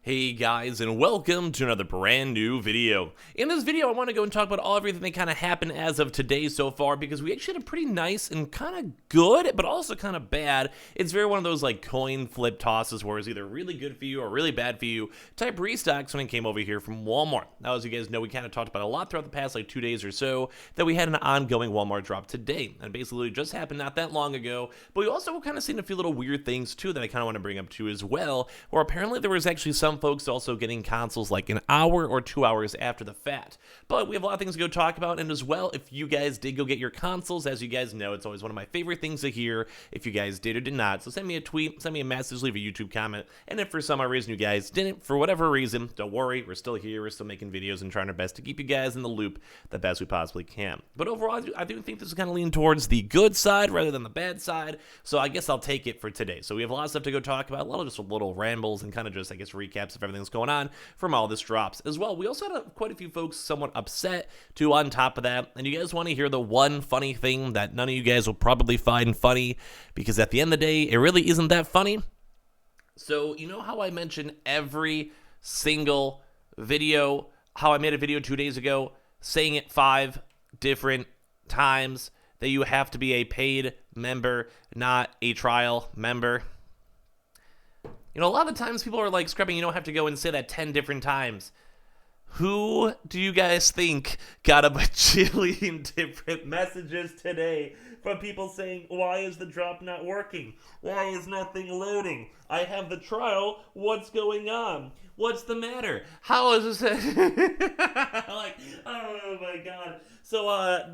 Hey guys, and welcome to another brand new video. In this video, I want to go and talk about everything that kind of happened as of today so far, because we actually had a pretty nice and kind of good, but also kind of bad. It's very one of those like coin flip tosses where it's either really good for you or really bad for you type restocks when it came over here from Walmart. Now, as you guys know, we kind of talked about a lot throughout the past like 2 days or so that we had an ongoing Walmart drop today, and basically just happened not that long ago. But we also kind of seen a few little weird things too that I kind of want to bring up too as well, where apparently there was actually some folks also getting consoles like an hour or 2 hours after the fact. But we have a lot of things to go talk about, and as well, if you guys did go get your consoles, as you guys know, it's always one of my favorite things to hear if you guys did or did not. So send me a tweet, send me a message, leave a YouTube comment, and if for some odd reason you guys didn't, for whatever reason, don't worry, we're still here, we're still making videos and trying our best to keep you guys in the loop the best we possibly can. But overall, I do think this is kind of leaning towards the good side rather than the bad side, so I guess I'll take it for today. So we have a lot of stuff to go talk about, a lot of just little rambles and kind of just, I guess, recaps of everything going on from all this drops as well. We also had quite a few folks somewhat upset too on top of that, and you guys want to hear the one funny thing that none of you guys will probably find funny, because at the end of the day, it really isn't that funny. So you know how I mentioned every single video, how I made a video 2 days ago saying it 5 different times that you have to be a paid member, not a trial member? You know, a lot of the times people are like scrubbing, you don't have to go and say that 10 different times. Who do you guys think got a bajillion different messages today from people saying, why is the drop not working? Why is nothing loading? I have the trial. What's going on? What's the matter? How is this? Like, oh my god. So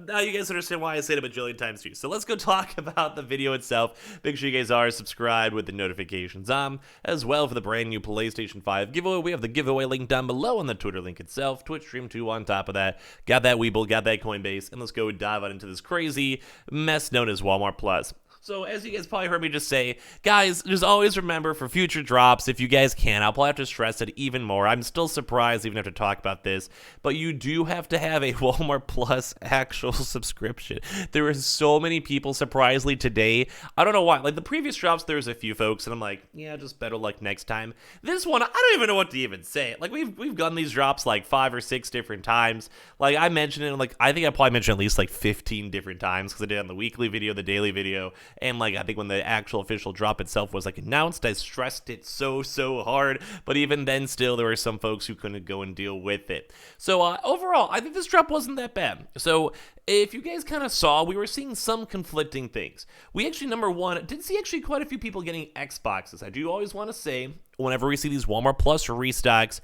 now you guys understand why I say it a bajillion times too. So let's go talk about the video itself. Make sure you guys are subscribed with the notifications on. As well, for the brand new PlayStation 5 giveaway, we have the giveaway link down below on the Twitter link itself. Twitch stream too on top of that. Got that Weeble, got that Coinbase, and let's go dive out into this crazy mess known as Walmart Plus. So, as you guys probably heard me just say, guys, just always remember for future drops, if you guys can, I'll probably have to stress it even more. I'm still surprised even after talk about this, but you do have to have a Walmart Plus actual subscription. There are so many people, surprisingly, today. I don't know why. Like, the previous drops, there's a few folks, and I'm like, yeah, just better luck next time. This one, I don't even know what to even say. Like, we've done these drops like 5 or 6 different times. Like, I mentioned it, like, I think I probably mentioned at least like 15 different times, because I did it on the weekly video, the daily video, and like I think when the actual official drop itself was like announced, I stressed it so hard, but even then still there were some folks who couldn't go and deal with it. So overall, I think this drop wasn't that bad. So if you guys kind of saw, we were seeing some conflicting things. We actually, number one, did see actually quite a few people getting Xboxes. I do always want to say, whenever we see these Walmart Plus restocks,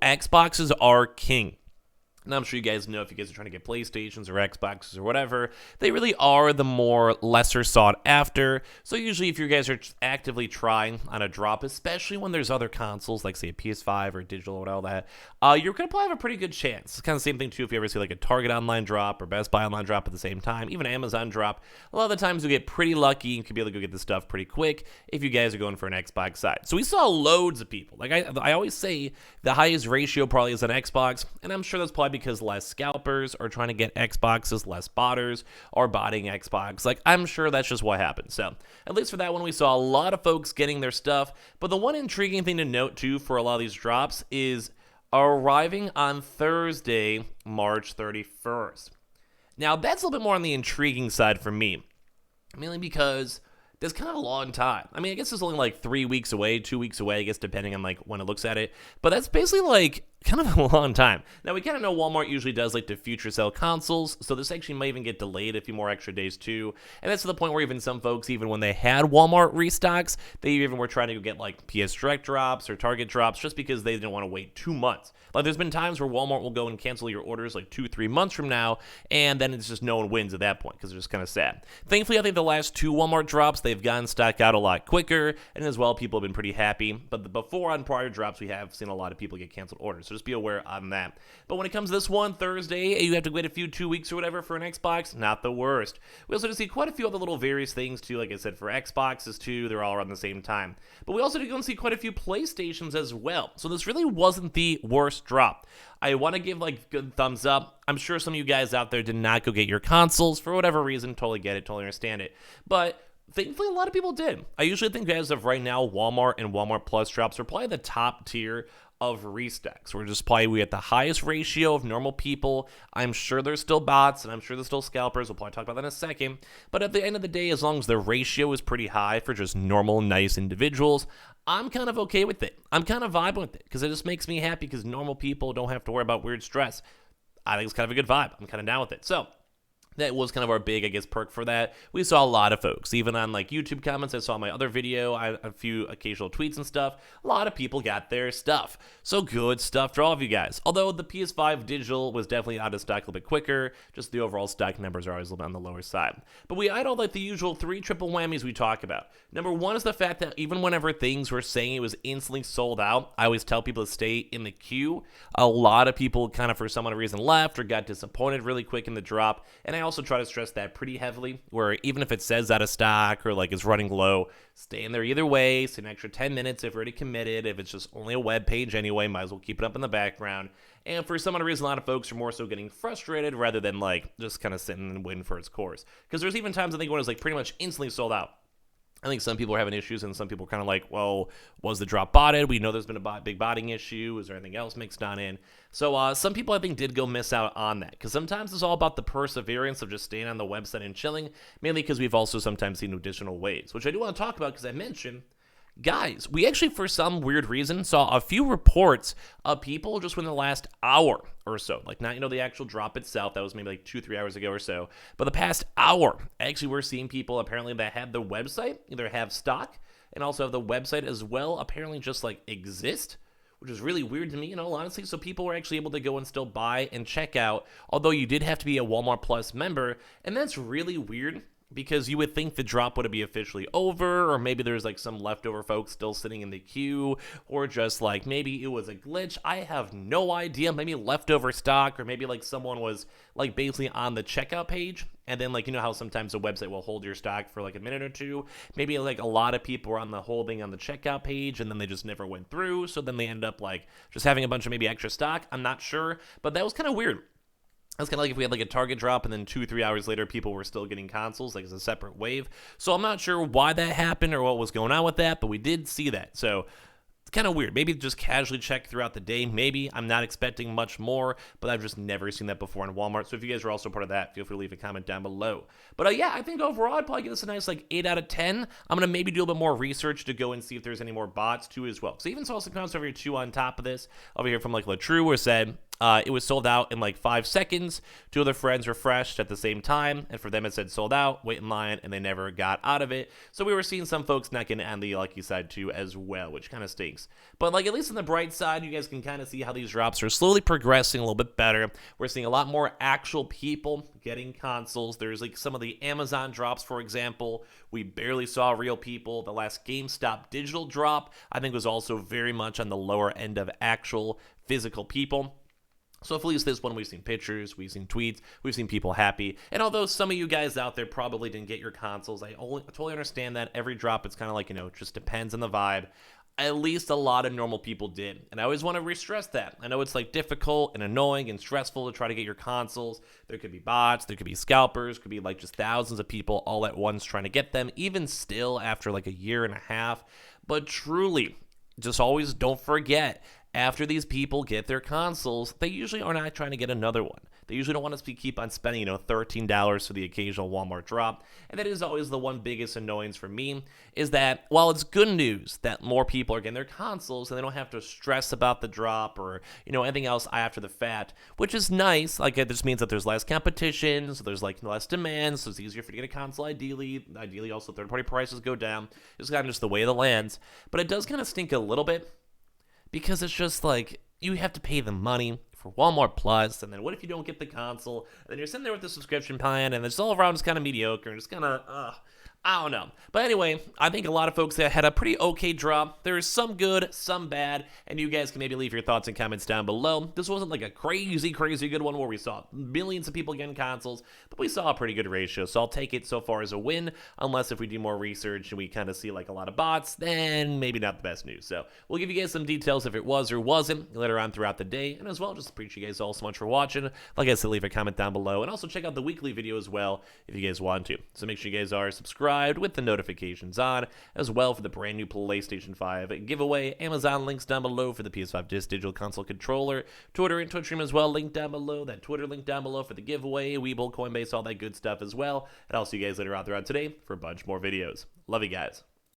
Xboxes are king. And I'm sure you guys know, if you guys are trying to get PlayStations or Xboxes or whatever, they really are the more lesser sought after. So usually if you guys are actively trying on a drop, especially when there's other consoles like say a PS5 or digital and all that, you're going to probably have a pretty good chance. It's kind of the same thing too if you ever see like a Target online drop or Best Buy online drop at the same time, even Amazon drop. A lot of the times you'll get pretty lucky and could be able to go get this stuff pretty quick if you guys are going for an Xbox side. So we saw loads of people. Like I always say, the highest ratio probably is an Xbox, and I'm sure that's probably because less scalpers are trying to get Xboxes, less botters are botting Xbox. Like, I'm sure that's just what happened. So, at least for that one, we saw a lot of folks getting their stuff. But the one intriguing thing to note, too, for a lot of these drops is arriving on Thursday, March 31st. Now, that's a little bit more on the intriguing side for me, mainly because that's kind of a long time. I mean, I guess it's only like 3 weeks away, 2 weeks away, I guess, depending on like when it looks at it. But that's basically like kind of a long time. Now, we kind of know Walmart usually does like to future sell consoles, so this actually might even get delayed a few more extra days too. And that's to the point where even some folks, even when they had Walmart restocks, they even were trying to get like PS Direct drops or Target drops just because they didn't want to wait 2 months. Like, there's been times where Walmart will go and cancel your orders like 2-3 months from now, and then it's just no one wins at that point because it's just kind of sad. Thankfully, I think the last 2 Walmart drops, they've gotten stock out a lot quicker, and as well, people have been pretty happy. But before, on prior drops, we have seen a lot of people get canceled orders, so just be aware on that. But when it comes to this one, Thursday, you have to wait a few 2 weeks or whatever for an Xbox, not the worst. We also see quite a few other little various things too, like I said, for Xboxes too, they're all around the same time. But we also did go and see quite a few PlayStations as well, so this really wasn't the worst drop. I want to give like good thumbs up. I'm sure some of you guys out there did not go get your consoles for whatever reason. Totally get it, totally understand it. But thankfully, a lot of people did. I usually think as of right now, Walmart and Walmart Plus drops are probably the top tier of restocks. We're just probably we at the highest ratio of normal people. I'm sure there's still bots and I'm sure there's still scalpers. We'll probably talk about that in a second. But at the end of the day, as long as the ratio is pretty high for just normal, nice individuals, I'm kind of okay with it. I'm kind of vibing with it because it just makes me happy because normal people don't have to worry about weird stress. I think it's kind of a good vibe. I'm kind of down with it. So that was kind of our big, I guess, perk for that. We saw a lot of folks, even on like YouTube comments. I saw my other video, a few occasional tweets and stuff. A lot of people got their stuff. So good stuff for all of you guys. Although the PS5 Digital was definitely out of stock a little bit quicker, just the overall stock numbers are always a little bit on the lower side. But we had all like the usual 3 triple whammies we talk about. Number one is the fact that even whenever things were saying it was instantly sold out, I always tell people to stay in the queue. A lot of people kind of for some other reason left or got disappointed really quick in the drop. And I also try to stress that pretty heavily, where even if it says out of stock or like it's running low, stay in there either way. Stay an extra 10 minutes if you're already committed. If it's just only a web page anyway, might as well keep it up in the background. And for some other reason, a lot of folks are more so getting frustrated rather than like just kind of sitting and waiting for its course. Because there's even times I think when it's like pretty much instantly sold out. I think some people are having issues, and some people are kind of like, well, was the drop botted? We know there's been a big botting issue. Is there anything else mixed on in? So some people, I think, did go miss out on that, because sometimes it's all about the perseverance of just staying on the website and chilling, mainly because we've also sometimes seen additional waves, which I do want to talk about because I mentioned, guys, we actually, for some weird reason, saw a few reports of people just within the last hour or so, like not, the actual drop itself, that was maybe like 2-3 hours ago or so, but the past hour, actually, we're seeing people apparently that have the website, either have stock and also have the website as well, apparently just like exist, which is really weird to me, honestly. So people were actually able to go and still buy and check out, although you did have to be a Walmart Plus member, and that's really weird. Because you would think the drop would be officially over, or maybe there's like some leftover folks still sitting in the queue, or just like maybe it was a glitch. I have no idea. Maybe leftover stock, or maybe like someone was like basically on the checkout page, and then like how sometimes a website will hold your stock for like a minute or two. Maybe like a lot of people were on the holding on the checkout page, and then they just never went through. So then they end up like just having a bunch of maybe extra stock. I'm not sure, but that was kind of weird. That's kind of like if we had like a Target drop and then 2-3 hours later people were still getting consoles, like it's a separate wave. So I'm not sure why that happened or what was going on with that, but we did see that. So it's kind of weird. Maybe just casually check throughout the day. Maybe. I'm not expecting much more, but I've just never seen that before in Walmart. So if you guys are also part of that, feel free to leave a comment down below. But yeah, I think overall I'd probably give this a nice like 8 out of 10. I'm going to maybe do a bit more research to go and see if there's any more bots too as well. So even saw some comments over here too on top of this, over here from like LaTrue, where said, it was sold out in like 5 seconds. 2 other friends refreshed at the same time, and for them it said sold out, wait in line, and they never got out of it. So we were seeing some folks not getting on the lucky side too as well, which kind of stinks. But like at least on the bright side, you guys can kind of see how these drops are slowly progressing a little bit better. We're seeing a lot more actual people getting consoles. There's like some of the Amazon drops, for example. We barely saw real people. The last GameStop digital drop, I think, was also very much on the lower end of actual physical people. So at least this one, we've seen pictures, we've seen tweets, we've seen people happy. And although some of you guys out there probably didn't get your consoles, I totally understand that. Every drop, it's kind of like, it just depends on the vibe. At least a lot of normal people did. And I always want to re-stress that. I know it's like difficult and annoying and stressful to try to get your consoles. There could be bots, there could be scalpers, could be like just thousands of people all at once trying to get them, even still after like a year and a half. But truly, just always don't forget, after these people get their consoles, they usually are not trying to get another one. They usually don't want us to keep on spending, $13 for the occasional Walmart drop. And that is always the one biggest annoyance for me, is that while it's good news that more people are getting their consoles and they don't have to stress about the drop or, anything else after the fact, which is nice. Like, it just means that there's less competition, so there's like less demand, so it's easier for you to get a console ideally. Ideally, also third-party prices go down. It's kind of just the way of the lands. But it does kind of stink a little bit, because it's just like, you have to pay the money for Walmart Plus, and then what if you don't get the console? And then you're sitting there with the subscription plan, and it's all around just kind of mediocre, and just kind of, I don't know. But anyway, I think a lot of folks that had a pretty okay drop. There is some good, some bad, and you guys can maybe leave your thoughts and comments down below. This wasn't like a crazy good one where we saw millions of people getting consoles, but we saw a pretty good ratio, so I'll take it so far as a win, unless if we do more research and we kind of see like a lot of bots, then maybe not the best news. So we'll give you guys some details if it was or wasn't later on throughout the day, and as well, just appreciate you guys all so much for watching. Like I said, leave a comment down below, and also check out the weekly video as well if you guys want to. So make sure you guys are subscribed, subscribed with the notifications on, as well for the brand new PlayStation 5 giveaway. Amazon links down below for the PS5 Digital Console controller. Twitter and Twitch stream as well, link down below. That Twitter link down below for the giveaway, Webull, Coinbase, all that good stuff as well. And I'll see you guys later out there on today for a bunch more videos. Love you guys.